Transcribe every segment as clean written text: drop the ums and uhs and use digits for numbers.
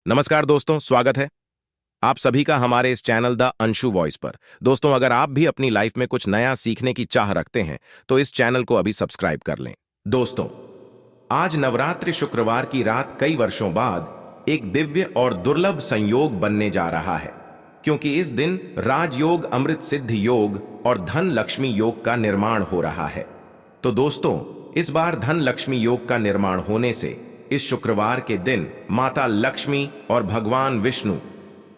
नमस्कार दोस्तों, स्वागत है आप सभी का हमारे इस चैनल द अंशु वॉइस पर। दोस्तों, अगर आप भी अपनी लाइफ में कुछ नया सीखने की चाह रखते हैं तो इस चैनल को अभी सब्सक्राइब कर लें। दोस्तों, आज नवरात्रि शुक्रवार की रात कई वर्षों बाद एक दिव्य और दुर्लभ संयोग बनने जा रहा है, क्योंकि इस दिन राजयोग, अमृत सिद्ध योग और धन लक्ष्मी योग का निर्माण हो रहा है। तो दोस्तों, इस बार धन लक्ष्मी योग का निर्माण होने से इस शुक्रवार के दिन माता लक्ष्मी और भगवान विष्णु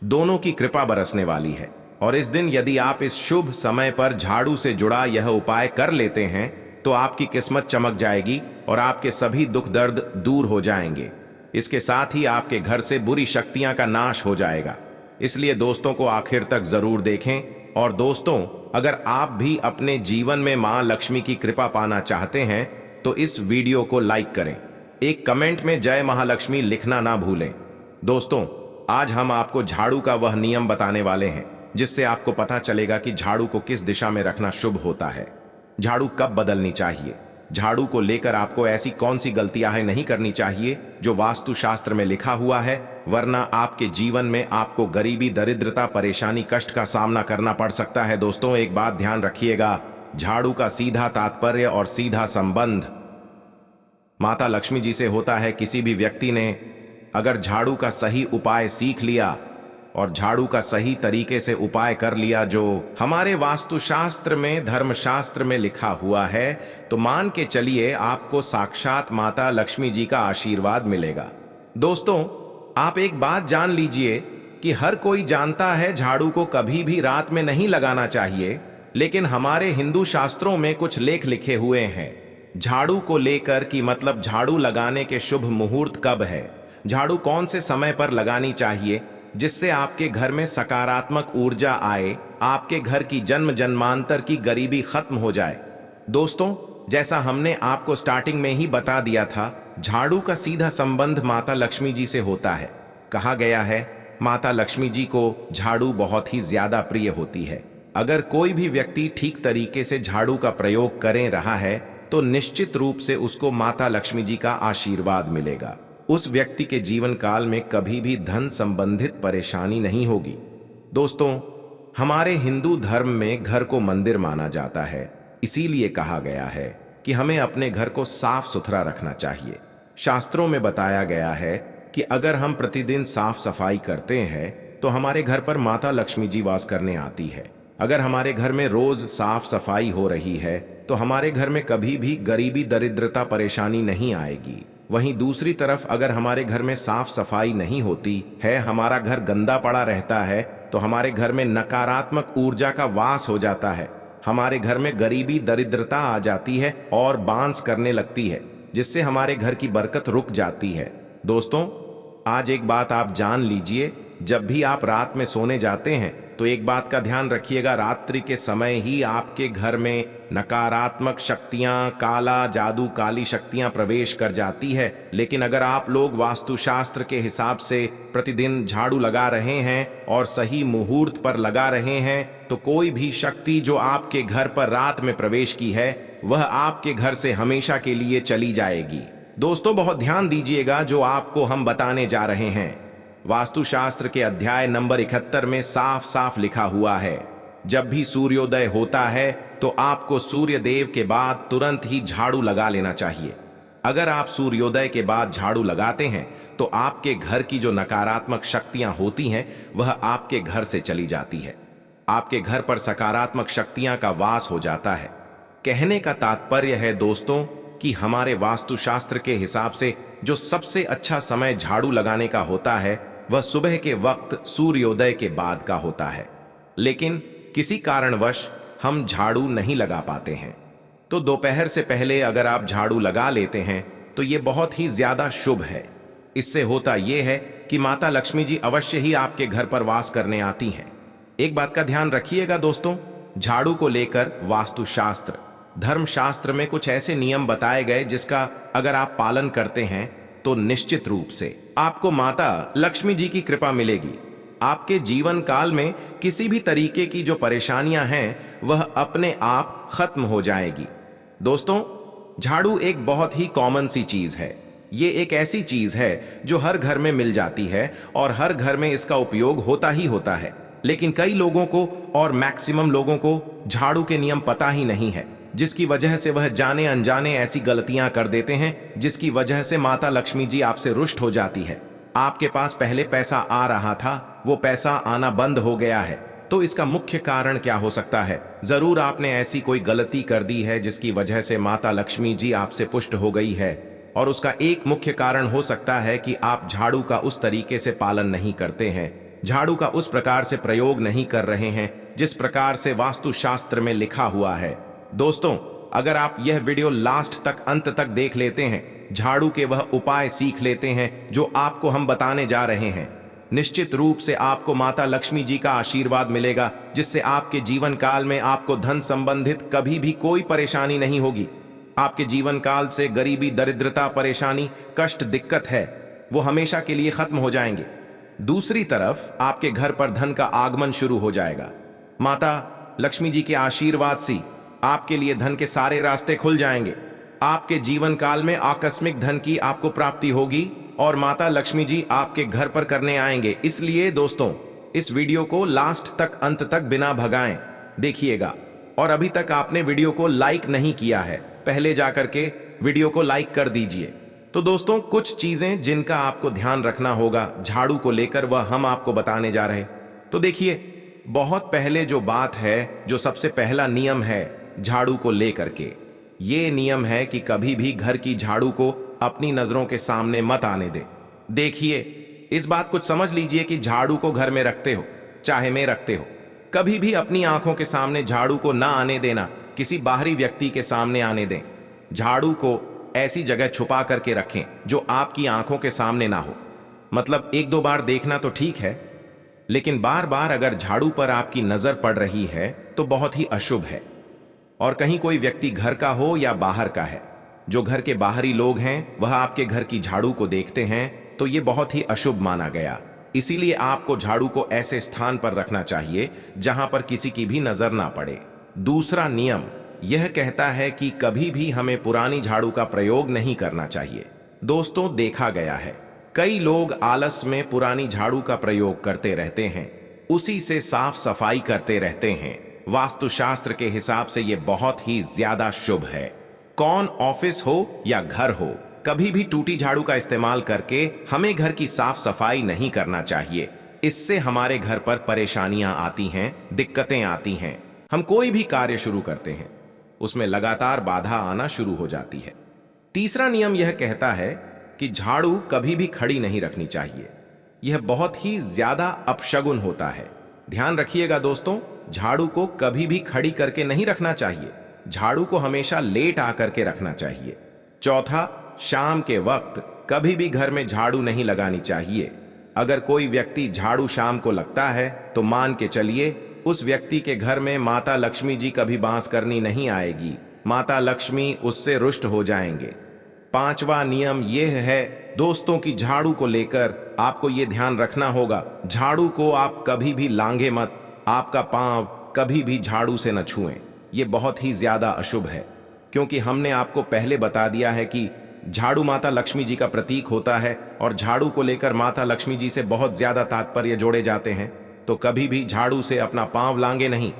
दोनों की कृपा बरसने वाली है। और इस दिन यदि आप इस शुभ समय पर झाड़ू से जुड़ा यह उपाय कर लेते हैं तो आपकी किस्मत चमक जाएगी और आपके सभी दुख दर्द दूर हो जाएंगे। इसके साथ ही आपके घर से बुरी शक्तियां का नाश हो जाएगा। इसलिए दोस्तों को आखिर तक जरूर देखें। और दोस्तों, अगर आप भी अपने जीवन में मां लक्ष्मी की कृपा पाना चाहते हैं तो इस वीडियो को लाइक करें, एक कमेंट में जय महालक्ष्मी लिखना ना भूलें। दोस्तों, आज हम आपको झाड़ू का वह नियम बताने वाले हैं जिससे आपको पता चलेगा कि झाड़ू को किस दिशा में रखना शुभ होता है, झाड़ू कब बदलनी चाहिए, झाड़ू को लेकर आपको ऐसी कौन सी गलतियां है नहीं करनी चाहिए जो वास्तुशास्त्र में लिखा हुआ है, वरना आपके जीवन में आपको गरीबी, दरिद्रता, परेशानी, कष्ट का सामना करना पड़ सकता है। दोस्तों, एक बात ध्यान रखिएगा, झाड़ू का सीधा तात्पर्य और सीधा संबंध माता लक्ष्मी जी से होता है। किसी भी व्यक्ति ने अगर झाड़ू का सही उपाय सीख लिया और झाड़ू का सही तरीके से उपाय कर लिया जो हमारे वास्तुशास्त्र में, धर्मशास्त्र में लिखा हुआ है, तो मान के चलिए आपको साक्षात माता लक्ष्मी जी का आशीर्वाद मिलेगा। दोस्तों, आप एक बात जान लीजिए कि हर कोई जानता है झाड़ू को कभी भी रात में नहीं लगाना चाहिए, लेकिन हमारे हिंदू शास्त्रों में कुछ लेख लिखे हुए हैं झाड़ू को लेकर कि मतलब झाड़ू लगाने के शुभ मुहूर्त कब है, झाड़ू कौन से समय पर लगानी चाहिए जिससे आपके घर में सकारात्मक ऊर्जा आए, आपके घर की जन्म जन्मांतर की गरीबी खत्म हो जाए। दोस्तों, जैसा हमने आपको स्टार्टिंग में ही बता दिया था, झाड़ू का सीधा संबंध माता लक्ष्मी जी से होता है। कहा गया है माता लक्ष्मी जी को झाड़ू बहुत ही ज्यादा प्रिय होती है। अगर कोई भी व्यक्ति ठीक तरीके से झाड़ू का प्रयोग करें रहा है तो निश्चित रूप से उसको माता लक्ष्मी जी का आशीर्वाद मिलेगा। उस व्यक्ति के जीवन काल में कभी भी धन संबंधित परेशानी नहीं होगी। दोस्तों, हमारे हिंदू धर्म में घर को मंदिर माना जाता है, इसीलिए कहा गया है कि हमें अपने घर को साफ सुथरा रखना चाहिए। शास्त्रों में बताया गया है कि अगर हम प्रतिदिन साफ सफाई करते हैं तो हमारे घर पर माता लक्ष्मी जी वास करने आती है। अगर हमारे घर में रोज साफ सफाई हो रही है तो हमारे घर में कभी भी गरीबी, दरिद्रता, परेशानी नहीं आएगी। वहीं दूसरी तरफ अगर हमारे घर में साफ सफाई नहीं होती है, हमारा घर गंदा पड़ा रहता है, तो हमारे घर में नकारात्मक ऊर्जा का वास हो जाता है। हमारे घर में गरीबी, दरिद्रता आ जाती है और बांस करने लगती है, जिससे हमारे घर की बरकत रुक जाती है। दोस्तों, आज एक बात आप जान लीजिए, जब भी आप रात में सोने जाते हैं तो एक बात का ध्यान रखिएगा, रात्रि के समय ही आपके घर में नकारात्मक शक्तियां, काला जादू, काली शक्तियां प्रवेश कर जाती है। लेकिन अगर आप लोग वास्तुशास्त्र के हिसाब से प्रतिदिन झाड़ू लगा रहे हैं और सही मुहूर्त पर लगा रहे हैं तो कोई भी शक्ति जो आपके घर पर रात में प्रवेश की है वह आपके घर से हमेशा के लिए चली जाएगी। दोस्तों, बहुत ध्यान दीजिएगा, जो आपको हम बताने जा रहे हैं वास्तुशास्त्र के अध्याय नंबर 71 में साफ साफ लिखा हुआ है, जब भी सूर्योदय होता है तो आपको सूर्य देव के बाद तुरंत ही झाड़ू लगा लेना चाहिए। अगर आप सूर्योदय के बाद झाड़ू लगाते हैं तो आपके घर की जो नकारात्मक शक्तियां होती हैं वह आपके घर से चली जाती है, आपके घर पर सकारात्मक शक्तियां का वास हो जाता है। कहने का तात्पर्य है दोस्तों कि हमारे वास्तुशास्त्र के हिसाब से जो सबसे अच्छा समय झाड़ू लगाने का होता है वह सुबह के वक्त सूर्योदय के बाद का होता है। लेकिन किसी कारणवश हम झाड़ू नहीं लगा पाते हैं तो दोपहर से पहले अगर आप झाड़ू लगा लेते हैं तो ये बहुत ही ज्यादा शुभ है। इससे होता यह है कि माता लक्ष्मी जी अवश्य ही आपके घर पर वास करने आती हैं। एक बात का ध्यान रखिएगा दोस्तों, झाड़ू को लेकर वास्तुशास्त्र, धर्मशास्त्र में कुछ ऐसे नियम बताए गए जिसका अगर आप पालन करते हैं तो निश्चित रूप से आपको माता लक्ष्मी जी की कृपा मिलेगी। आपके जीवन काल में किसी भी तरीके की जो परेशानियां हैं वह अपने आप खत्म हो जाएगी। दोस्तों, झाड़ू एक बहुत ही कॉमन सी चीज है। ये एक ऐसी चीज है जो हर घर में मिल जाती है और हर घर में इसका उपयोग होता ही होता है। लेकिन कई लोगों को और मैक्सिमम लोगों को झाड़ू के नियम पता ही नहीं है, जिसकी वजह से वह जाने अनजाने ऐसी गलतियां कर देते हैं जिसकी वजह से माता लक्ष्मी जी आपसे रुष्ट हो जाती है। आपके पास पहले पैसा आ रहा था, वो पैसा आना बंद हो गया है। तो इसका मुख्य कारण क्या हो सकता है? जरूर आपने ऐसी कोई गलती कर दी है जिसकी वजह से माता लक्ष्मी जी आपसे पुष्ट हो गई है। और उसका एक मुख्य कारण हो सकता है कि आप झाड़ू का उस तरीके से पालन नहीं करते हैं, झाड़ू का उस प्रकार से प्रयोग नहीं कर रहे हैं जिस प्रकार से वास्तुशास्त्र में लिखा हुआ है। दोस्तों, अगर आप यह वीडियो लास्ट तक अंत तक देख लेते हैं, झाड़ू के वह उपाय सीख लेते हैं जो आपको हम बताने जा रहे हैं, निश्चित रूप से आपको माता लक्ष्मी जी का आशीर्वाद मिलेगा, जिससे आपके जीवन काल में आपको धन संबंधित कभी भी कोई परेशानी नहीं होगी। आपके जीवन काल से गरीबी, दरिद्रता, परेशानी, कष्ट, दिक्कत है, वो हमेशा के लिए खत्म हो जाएंगे। दूसरी तरफ आपके घर पर धन का आगमन शुरू हो जाएगा। माता लक्ष्मी जी के आशीर्वाद से आपके लिए धन के सारे रास्ते खुल जाएंगे। आपके जीवन काल में आकस्मिक धन की आपको प्राप्ति होगी और माता लक्ष्मी जी आपके घर पर करने आएंगे। इसलिए दोस्तों, इस वीडियो को लास्ट तक अंत तक बिना भगाएं देखिएगा। और अभी तक आपने वीडियो को लाइक नहीं किया है, पहले जाकर के वीडियो को लाइक कर दीजिए। तो दोस्तों, कुछ चीजें जिनका आपको ध्यान रखना होगा झाड़ू को लेकर, वह हम आपको बताने जा रहे। तो देखिए, बहुत पहले जो बात है, जो सबसे पहला नियम है झाड़ू को लेकर के, ये नियम है कि कभी भी घर की झाड़ू को अपनी नजरों के सामने मत आने दे। देखिए, इस बात को समझ लीजिए कि झाड़ू को घर में रखते हो चाहे में रखते हो, कभी भी अपनी आंखों के सामने झाड़ू को ना आने देना, किसी बाहरी व्यक्ति के सामने आने दें। झाड़ू को ऐसी जगह छुपा करके रखें जो आपकी आंखों के सामने ना हो। मतलब एक दो बार देखना तो ठीक है, लेकिन बार बार अगर झाड़ू पर आपकी नजर पड़ रही है तो बहुत ही अशुभ है। और कहीं कोई व्यक्ति घर का हो या बाहर का है, जो घर के बाहरी लोग हैं वह आपके घर की झाड़ू को देखते हैं तो ये बहुत ही अशुभ माना गया। इसीलिए आपको झाड़ू को ऐसे स्थान पर रखना चाहिए जहां पर किसी की भी नजर ना पड़े। दूसरा नियम यह कहता है कि कभी भी हमें पुरानी झाड़ू का प्रयोग नहीं करना चाहिए। दोस्तों, देखा गया है कई लोग आलस में पुरानी झाड़ू का प्रयोग करते रहते हैं, उसी से साफ सफाई करते रहते हैं। वास्तुशास्त्र के हिसाब से यह बहुत ही ज्यादा शुभ है। कौन ऑफिस हो या घर हो, कभी भी टूटी झाड़ू का इस्तेमाल करके हमें घर की साफ सफाई नहीं करना चाहिए। इससे हमारे घर पर परेशानियां आती हैं, दिक्कतें आती हैं। हम कोई भी कार्य शुरू करते हैं, उसमें लगातार बाधा आना शुरू हो जाती है। तीसरा नियम यह कहता है कि झाड़ू कभी भी खड़ी नहीं रखनी चाहिए। यह बहुत ही ज्यादा अपशगुन होता है। ध्यान रखिएगा दोस्तों, झाड़ू को कभी भी खड़ी करके नहीं रखना चाहिए, झाड़ू को हमेशा लेट आकर के रखना चाहिए। चौथा, शाम के वक्त कभी भी घर में झाड़ू नहीं लगानी चाहिए। अगर कोई व्यक्ति झाड़ू शाम को लगता है तो मान के चलिए उस व्यक्ति के घर में माता लक्ष्मी जी कभी बांस करनी नहीं आएगी, माता लक्ष्मी उससे रुष्ट हो जाएंगे। पांचवा नियम यह है दोस्तों कि झाड़ू को लेकर आपको यह ध्यान रखना होगा, झाड़ू को आप कभी भी लांघे मत, आपका पांव कभी भी झाड़ू से न छुएं। यह बहुत ही ज्यादा अशुभ है, क्योंकि हमने आपको पहले बता दिया है कि झाड़ू माता लक्ष्मी जी का प्रतीक होता है और झाड़ू को लेकर माता लक्ष्मी जी से बहुत ज्यादा तात्पर्य जोड़े जाते हैं। तो कभी भी झाड़ू से अपना पांव लांगे नहीं,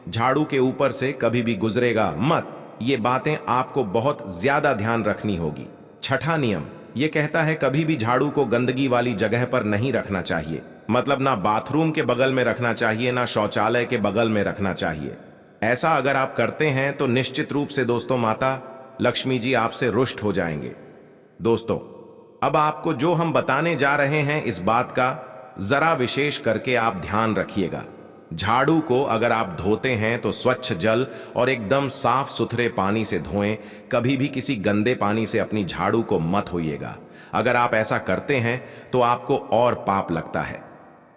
झाड़ू के ऊपर से कभी भी गुजरेगा मत। ये बातें आपको बहुत ज्यादा ध्यान रखनी होगी। छठा नियम ये कहता है कभी भी झाड़ू को गंदगी वाली जगह पर नहीं रखना चाहिए। मतलब ना बाथरूम के बगल में रखना चाहिए, ना शौचालय के बगल में रखना चाहिए। ऐसा अगर आप करते हैं तो निश्चित रूप से दोस्तों माता लक्ष्मी जी आपसे रुष्ट हो जाएंगे। दोस्तों, अब आपको जो हम बताने जा रहे हैं इस बात का जरा विशेष करके आप ध्यान रखिएगा। झाड़ू को अगर आप धोते हैं तो स्वच्छ जल और एकदम साफ सुथरे पानी से धोएं, कभी भी किसी गंदे पानी से अपनी झाड़ू को मत धोइएगा। अगर आप ऐसा करते हैं तो आपको और पाप लगता है।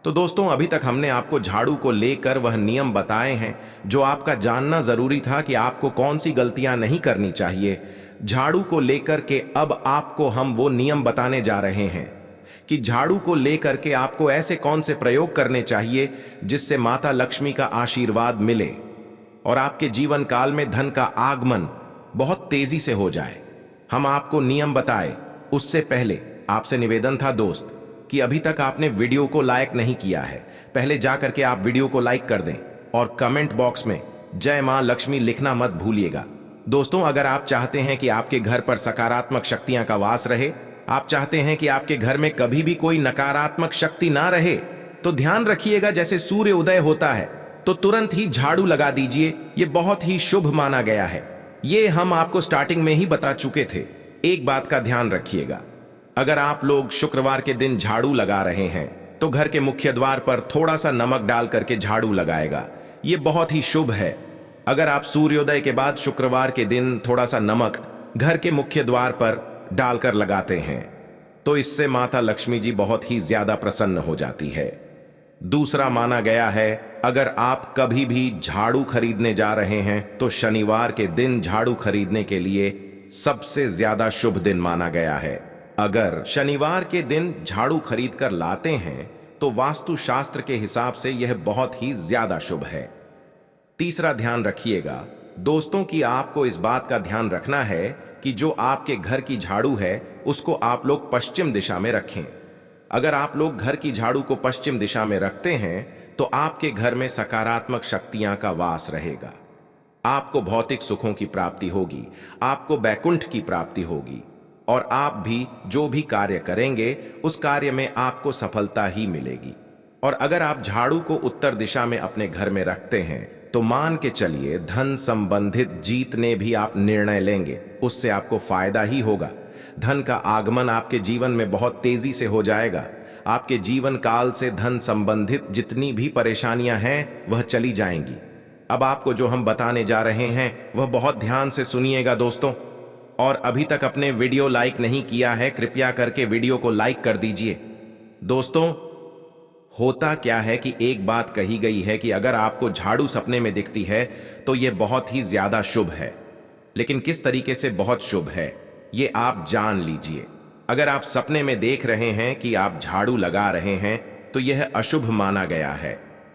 तो दोस्तों, अभी तक हमने आपको झाड़ू को लेकर वह नियम बताए हैं जो आपका जानना जरूरी था कि आपको कौन सी गलतियां नहीं करनी चाहिए। झाड़ू को लेकर के अब आपको हम वो नियम बताने जा रहे हैं कि झाड़ू को लेकर के आपको ऐसे कौन से प्रयोग करने चाहिए जिससे माता लक्ष्मी का आशीर्वाद मिले और आपके जीवन काल में धन का आगमन बहुत तेजी से हो जाए। हम आपको नियम बताए उससे पहले आपसे निवेदन था दोस्त कि अभी तक आपने वीडियो को लाइक नहीं किया है, पहले जा करके आप वीडियो को लाइक कर दें और कमेंट बॉक्स में जय मां लक्ष्मी लिखना मत भूलिएगा। दोस्तों, अगर आप चाहते हैं कि आपके घर पर सकारात्मक शक्तियां का वास रहे, आप चाहते हैं कि आपके घर में कभी भी कोई नकारात्मक शक्ति ना रहे, तो ध्यान रखिएगा जैसे सूर्य उदय होता है तो तुरंत ही झाड़ू लगा दीजिए। ये बहुत ही शुभ माना गया है। ये हम आपको स्टार्टिंग में ही बता चुके थे। एक बात का ध्यान रखिएगा, अगर आप लोग शुक्रवार के दिन झाड़ू लगा रहे हैं तो घर के मुख्य द्वार पर थोड़ा सा नमक डाल करके झाड़ू लगाएगा। ये बहुत ही शुभ है। अगर आप सूर्योदय के बाद शुक्रवार के दिन थोड़ा सा नमक घर के मुख्य द्वार पर डालकर लगाते हैं तो इससे माता लक्ष्मी जी बहुत ही ज्यादा प्रसन्न हो जाती है। दूसरा माना गया है, अगर आप कभी भी झाड़ू खरीदने जा रहे हैं तो शनिवार के दिन झाड़ू खरीदने के लिए सबसे ज्यादा शुभ दिन माना गया है। अगर शनिवार के दिन झाड़ू खरीद कर लाते हैं तो वास्तु शास्त्र के हिसाब से यह बहुत ही ज्यादा शुभ है। तीसरा ध्यान रखिएगा दोस्तों कि आपको इस बात का ध्यान रखना है कि जो आपके घर की झाड़ू है उसको आप लोग पश्चिम दिशा में रखें। अगर आप लोग घर की झाड़ू को पश्चिम दिशा में रखते हैं तो आपके घर में सकारात्मक शक्तियां का वास रहेगा। आपको भौतिक सुखों की प्राप्ति होगी, आपको बैकुंठ की प्राप्ति होगी और आप भी जो भी कार्य करेंगे उस कार्य में आपको सफलता ही मिलेगी। और अगर आप झाड़ू को उत्तर दिशा में अपने घर में रखते हैं तो मान के चलिए धन संबंधित जीतने भी आप निर्णय लेंगे उससे आपको फायदा ही होगा। धन का आगमन आपके जीवन में बहुत तेजी से हो जाएगा। आपके जीवन काल से धन संबंधित जितनी भी परेशानियां हैं वह चली जाएंगी। अब आपको जो हम बताने जा रहे हैं वह बहुत ध्यान से सुनिएगा दोस्तों। और अभी तक अपने वीडियो लाइक नहीं किया है, कृपया करके वीडियो को लाइक कर दीजिए। दोस्तों, होता क्या है कि एक बात कही गई है कि अगर आपको झाड़ू सपने में दिखती है तो यह बहुत ही ज्यादा शुभ है। लेकिन किस तरीके से बहुत शुभ है ये आप जान लीजिए। अगर आप सपने में देख रहे हैं कि आप झाड़ू लगा रहे हैं तो यह अशुभ माना गया है।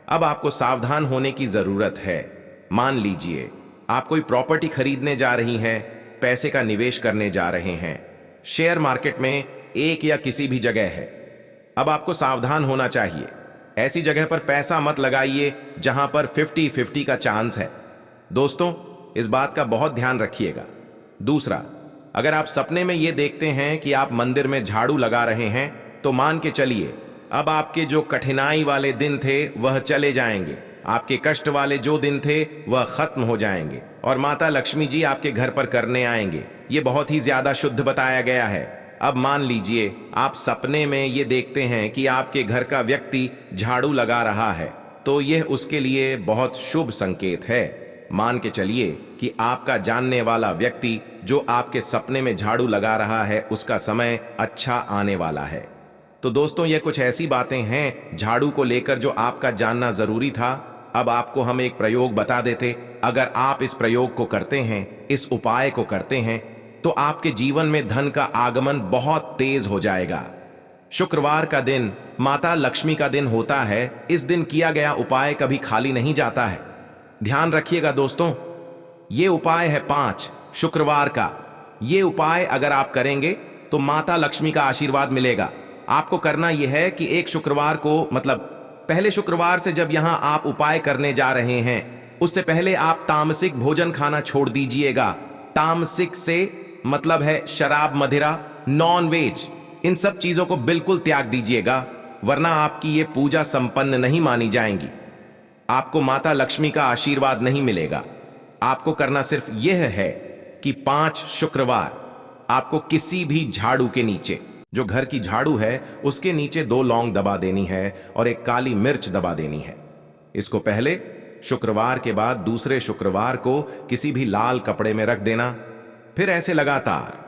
अब आपको सावधान होने की जरूरत है। मान लीजिए आप कोई प्रॉपर्टी खरीदने जा रही हैं, पैसे का निवेश करने जा रहे हैं, शेयर मार्केट में एक या किसी भी जगह है। अब आपको सावधान होना चाहिए। ऐसी जगह पर पैसा मत लगाइए जहां पर 50-50 का चांस है। दोस्तों, इस बात का बहुत ध्यान रखिएगा। दूसरा, अगर आप सपने में यह देखते हैं कि आप मंदिर में झाड़ू लगा रहे हैं तो मान के चलिए अब आपके जो कठिनाई वाले दिन थे वह चले जाएंगे, आपके कष्ट वाले जो दिन थे वह खत्म हो जाएंगे और माता लक्ष्मी जी आपके घर पर करने आएंगे। ये बहुत ही ज्यादा शुद्ध बताया गया है। अब मान लीजिए आप सपने में ये देखते हैं कि आपके घर का व्यक्ति झाड़ू लगा रहा है तो यह उसके लिए बहुत शुभ संकेत है। मान के चलिए कि आपका जानने वाला व्यक्ति जो आपके सपने में झाड़ू लगा रहा है उसका समय अच्छा आने वाला है। तो दोस्तों, ये कुछ ऐसी बातें हैं झाड़ू को लेकर जो आपका जानना जरूरी था। अब आपको हम एक प्रयोग बता देते। अगर आप इस प्रयोग को करते हैं, इस उपाय को करते हैं तो आपके जीवन में धन का आगमन बहुत तेज हो जाएगा। शुक्रवार का दिन माता लक्ष्मी का दिन होता है। इस दिन किया गया उपाय कभी खाली नहीं जाता है। ध्यान रखिएगा दोस्तों, ये उपाय है 5 शुक्रवार का। ये उपाय अगर आप करेंगे तो माता लक्ष्मी का आशीर्वाद मिलेगा। आपको करना यह है कि एक शुक्रवार को, मतलब पहले शुक्रवार से जब यहां आप उपाय करने जा रहे हैं उससे पहले आप तामसिक भोजन खाना छोड़ दीजिएगा। तामसिक से मतलब है शराब, मदिरा, नॉन वेज, इन सब चीजों को बिल्कुल त्याग दीजिएगा, वरना आपकी ये पूजा संपन्न नहीं मानी जाएंगी। आपको माता लक्ष्मी का आशीर्वाद नहीं मिलेगा। आपको करना सिर्फ यह है कि 5 शुक्रवार आपको किसी भी झाड़ू के नीचे, जो घर की झाड़ू है उसके नीचे 2 लौंग दबा देनी है और एक काली मिर्च दबा देनी है। इसको पहले शुक्रवार के बाद दूसरे शुक्रवार को किसी भी लाल कपड़े में रख देना, फिर ऐसे लगातार।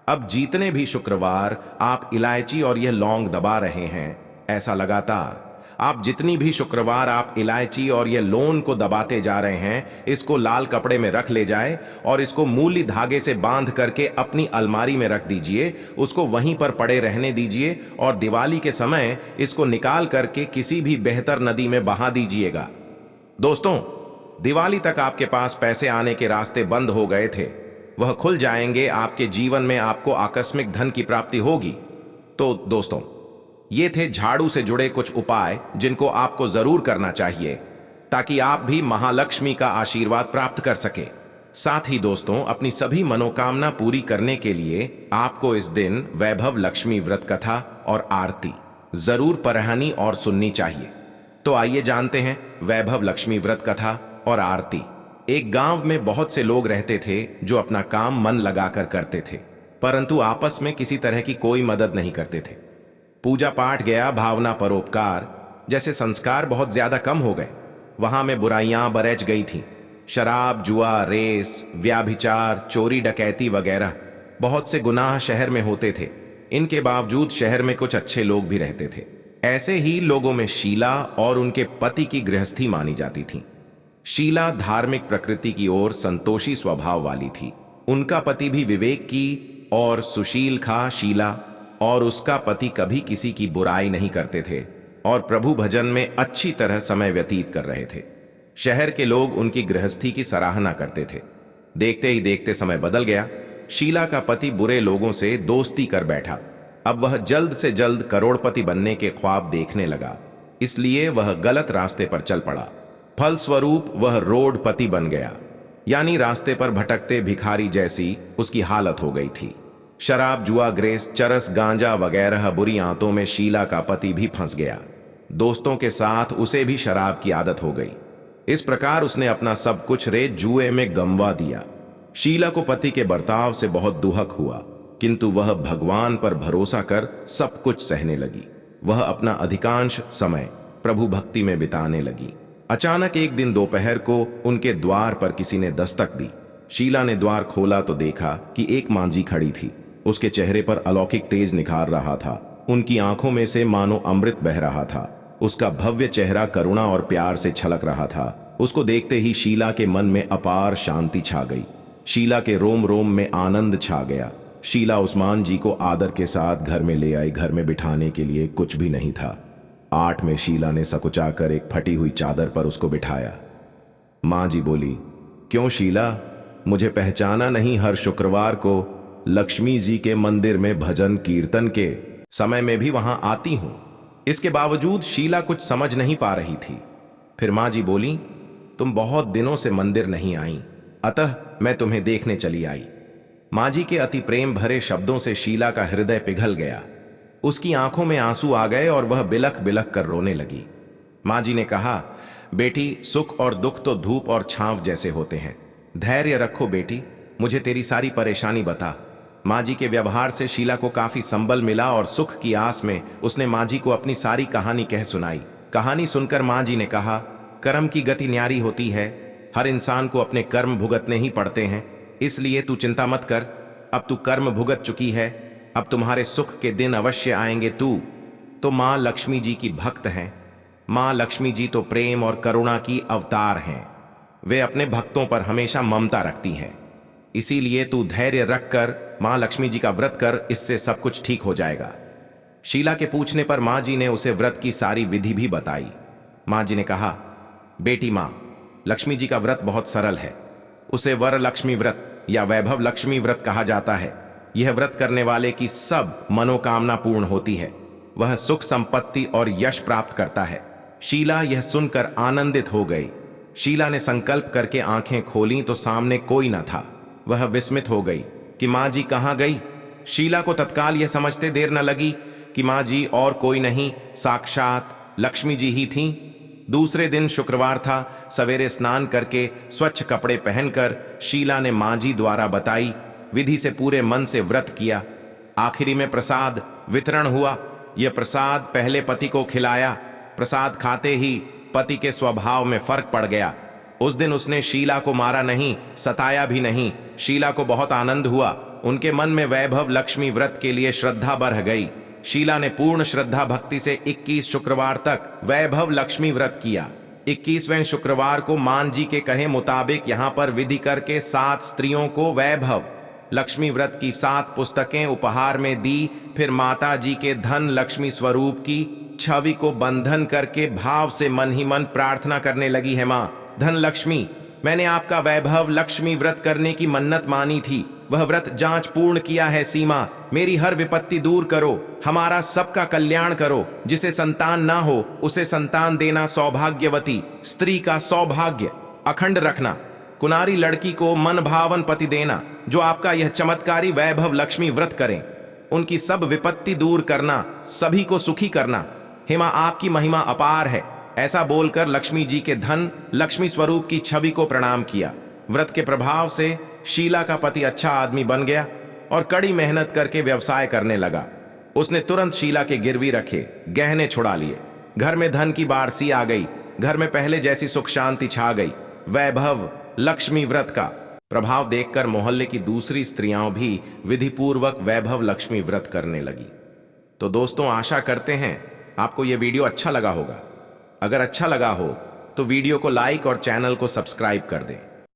अब जितने भी शुक्रवार आप इलायची और यह लौंग दबा रहे हैं, ऐसा लगातार आप जितनी भी शुक्रवार आप इलायची और ये लोन को दबाते जा रहे हैं, इसको लाल कपड़े में रख ले जाए और इसको मूली धागे से बांध करके अपनी अलमारी में रख दीजिए। उसको वहीं पर पड़े रहने दीजिए और दिवाली के समय इसको निकाल करके किसी भी बेहतर नदी में बहा दीजिएगा। दोस्तों, दिवाली तक आपके पास पैसे आने के रास्ते बंद हो गए थे, वह खुल जाएंगे, आपके जीवन में आपको आकस्मिक धन की प्राप्ति होगी। तो दोस्तों, ये थे झाड़ू से जुड़े कुछ उपाय जिनको आपको जरूर करना चाहिए ताकि आप भी महालक्ष्मी का आशीर्वाद प्राप्त कर सके। साथ ही दोस्तों, अपनी सभी मनोकामना पूरी करने के लिए आपको इस दिन वैभव लक्ष्मी व्रत कथा और आरती जरूर पढ़नी और सुननी चाहिए। तो आइए जानते हैं वैभव लक्ष्मी व्रत कथा और आरती। एक गांव में बहुत से लोग रहते थे जो अपना काम मन लगाकर करते थे, परंतु आपस में किसी तरह की कोई मदद नहीं करते थे। पूजा पाठ गया, भावना परोपकार जैसे संस्कार बहुत ज्यादा कम हो गए। वहां में बुराइयां बरैच गई थीं। शराब, जुआ, रेस, व्याभिचार, चोरी डकैती वगैरह बहुत से गुनाह शहर में होते थे। इनके बावजूद शहर में कुछ अच्छे लोग भी रहते थे। ऐसे ही लोगों में शीला और उनके पति की गृहस्थी मानी जाती थी। शीला धार्मिक प्रकृति की ओर संतोषी स्वभाव वाली थी। उनका पति भी विवेक की और सुशील था। शीला और उसका पति कभी किसी की बुराई नहीं करते थे और प्रभु भजन में अच्छी तरह समय व्यतीत कर रहे थे। शहर के लोग उनकी गृहस्थी की सराहना करते थे। देखते ही देखते समय बदल गया। शीला का पति बुरे लोगों से दोस्ती कर बैठा। अब वह जल्द से जल्द करोड़पति बनने के ख्वाब देखने लगा, इसलिए वह गलत रास्ते पर चल पड़ा। फलस्वरूप वह रोडपति बन गया, यानी रास्ते पर भटकते भिखारी जैसी उसकी हालत हो गई थी। शराब, जुआ, ग्रेस, चरस, गांजा वगैरह बुरी आंतों में शीला का पति भी फंस गया। दोस्तों के साथ उसे भी शराब की आदत हो गई। इस प्रकार उसने अपना सब कुछ जुए में गंवा दिया। शीला को पति के बर्ताव से बहुत दुहक हुआ, किंतु वह भगवान पर भरोसा कर सब कुछ सहने लगी। वह अपना अधिकांश समय प्रभु भक्ति में बिताने लगी। अचानक एक दिन दोपहर को उनके द्वार पर किसी ने दस्तक दी। शीला ने द्वार खोला तो देखा कि एक मांझी खड़ी थी। उसके चेहरे पर अलौकिक तेज निखार रहा था। उनकी आंखों में से मानो अमृत बह रहा था। उसका भव्य चेहरा करुणा और प्यार से छलक रहा था। उसको देखते ही शीला के मन में अपार शांति छा गई। शीला के रोम रोम में आनंद छा गया। शीला उस्मान जी को आदर के साथ घर में ले आई। घर में बिठाने के लिए कुछ भी नहीं था। 8 में शीला ने सकुचाकर एक फटी हुई चादर पर उसको बिठाया। मां जी बोली, क्यों शीला, मुझे पहचाना नहीं? हर शुक्रवार को लक्ष्मी जी के मंदिर में भजन कीर्तन के समय में भी वहां आती हूं। इसके बावजूद शीला कुछ समझ नहीं पा रही थी। फिर मां जी बोली, तुम बहुत दिनों से मंदिर नहीं आई, अतः मैं तुम्हें देखने चली आई। मां जी के अति प्रेम भरे शब्दों से शीला का हृदय पिघल गया। उसकी आंखों में आंसू आ गए और वह बिलख बिलख कर रोने लगी। मां जी ने कहा, बेटी, सुख और दुख तो धूप और छांव जैसे होते हैं। धैर्य रखो बेटी, मुझे तेरी सारी परेशानी बता। मां जी के व्यवहार से शीला को काफी संबल मिला और सुख की आस में उसने मां जी को अपनी सारी कहानी कह सुनाई। कहानी सुनकर मां जी ने कहा, कर्म की गति न्यारी होती है। हर इंसान को अपने कर्म भुगतने ही पड़ते हैं, इसलिए तू चिंता मत कर। अब तू कर्म भुगत चुकी है, अब तुम्हारे सुख के दिन अवश्य आएंगे। तू तो मां लक्ष्मी जी की भक्त हैं। मां लक्ष्मी जी तो प्रेम और करुणा की अवतार हैं। वे अपने भक्तों पर हमेशा ममता रखती हैं। इसीलिए तू धैर्य रखकर मां लक्ष्मी जी का व्रत कर, इससे सब कुछ ठीक हो जाएगा। शीला के पूछने पर मां जी ने उसे व्रत की सारी विधि भी बताई। मां जी ने कहा, बेटी मां, लक्ष्मी जी का व्रत बहुत सरल है। उसे वर लक्ष्मी व्रत या वैभव लक्ष्मी व्रत कहा जाता है। यह व्रत करने वाले की सब मनोकामना पूर्ण होती है। वह सुख, संपत्ति और यश प्राप्त करता है। शीला यह सुनकर आनंदित हो गई। शीला ने संकल्प करके आंखें खोली तो सामने कोई न था। वह विस्मित हो गई कि मां जी कहां गई। शीला को तत्काल यह समझते देर न लगी कि मां जी और कोई नहीं, साक्षात लक्ष्मी जी ही थीं। दूसरे दिन शुक्रवार था। सवेरे स्नान करके स्वच्छ कपड़े पहनकर शीला ने मां जी द्वारा बताई विधि से पूरे मन से व्रत किया। आखिरी में प्रसाद वितरण हुआ। यह प्रसाद पहले पति को खिलाया। प्रसाद खाते ही पति के स्वभाव में फर्क पड़ गया। उस दिन उसने शीला को मारा नहीं, सताया भी नहीं। शीला को बहुत आनंद हुआ। उनके मन में वैभव लक्ष्मी व्रत के लिए श्रद्धा बढ़ गई। शीला ने पूर्ण श्रद्धा भक्ति से 21 शुक्रवार तक वैभव लक्ष्मी व्रत किया। 21वें शुक्रवार को मान जी के कहे मुताबिक यहां पर विधि करके 7 स्त्रियों को वैभव लक्ष्मी व्रत की 7 पुस्तकें उपहार में दी। फिर माता जी के धन लक्ष्मी स्वरूप की छवि को बंधन करके भाव से मन ही मन प्रार्थना करने लगी है, मां धन लक्ष्मी, मैंने आपका वैभव लक्ष्मी व्रत करने की मन्नत मानी थी, वह व्रत जांच पूर्ण किया है सीमा। मेरी हर विपत्ति दूर करो, हमारा सबका कल्याण करो। जिसे संतान ना हो उसे संतान देना, सौभाग्यवती स्त्री का सौभाग्य अखंड रखना। कुनारी लड़की को मन भावन पति देना, जो आपका यह चमत्कारी वैभव लक्ष्मी व्रत करें। उनकी सब विपत्ति दूर करना, सभी को सुखी करना। हेमा, आपकी महिमा अपार है। ऐसा बोलकर लक्ष्मी जी के धन लक्ष्मी स्वरूप की छवि को प्रणाम किया। व्रत के प्रभाव से शीला का पति अच्छा आदमी बन गया और कड़ी मेहनत करके व्यवसाय करने लगा। उसने तुरंत शीला के गिरवी रखे गहने छुड़ा लिए। घर में धन की बारसी आ गई। घर में पहले जैसी सुख शांति छा गई। वैभव लक्ष्मी व्रत का प्रभाव देखकर मोहल्ले की दूसरी स्त्रियां भी विधिपूर्वक वैभव लक्ष्मी व्रत करने लगी। तो दोस्तों, आशा करते हैं आपको यह वीडियो अच्छा लगा होगा। अगर अच्छा लगा हो तो वीडियो को लाइक और चैनल को सब्सक्राइब कर दें।